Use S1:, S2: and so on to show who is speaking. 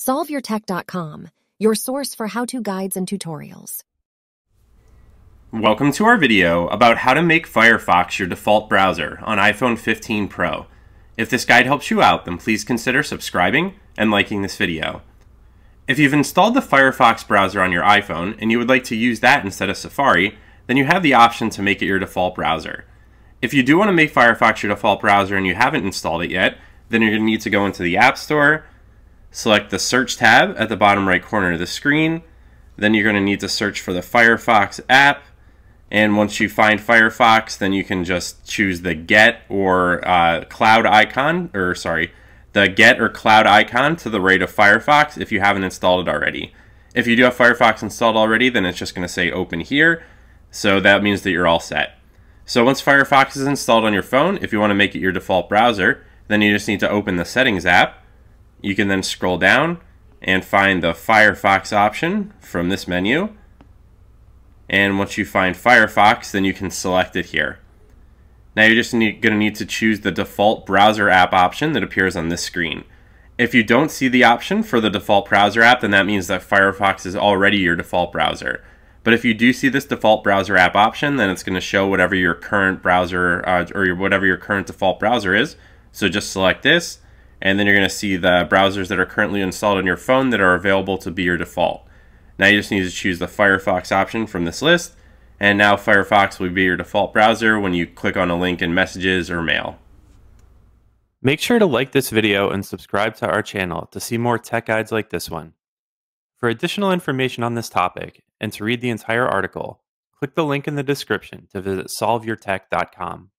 S1: SolveYourTech.com, your source for how-to guides and tutorials.
S2: Welcome to our video about how to make Firefox your default browser on iPhone 15 Pro. If this guide helps you out, then please consider subscribing and liking this video. If you've installed the Firefox browser on your iPhone and you would like to use that instead of Safari, then you have the option to make it your default browser. If you do want to make Firefox your default browser and you haven't installed it yet, then you're going to need to go into the App Store, select the Search tab at the bottom right corner of the screen. Then you're going to need to search for the Firefox app. And once you find Firefox, then you can just choose the Get or Cloud icon, the Get or Cloud icon to the right of Firefox if you haven't installed it already. If you do have Firefox installed already, then it's just going to say Open here. So that means that you're all set. So once Firefox is installed on your phone, if you want to make it your default browser, then you just need to open the Settings app. You can then scroll down and find the Firefox option from this menu. And once you find Firefox, then you can select it here. Now you're just going to need to choose the default browser app option that appears on this screen. If you don't see the option for the default browser app, then that means that Firefox is already your default browser. But if you do see this default browser app option, then it's going to show whatever your current browser whatever your current default browser is. So just select this. And then you're going to see the browsers that are currently installed on your phone that are available to be your default. Now you just need to choose the Firefox option from this list, and now Firefox will be your default browser when you click on a link in Messages or Mail.
S3: Make sure to like this video and subscribe to our channel to see more tech guides like this one. For additional information on this topic and to read the entire article, click the link in the description to visit SolveYourTech.com.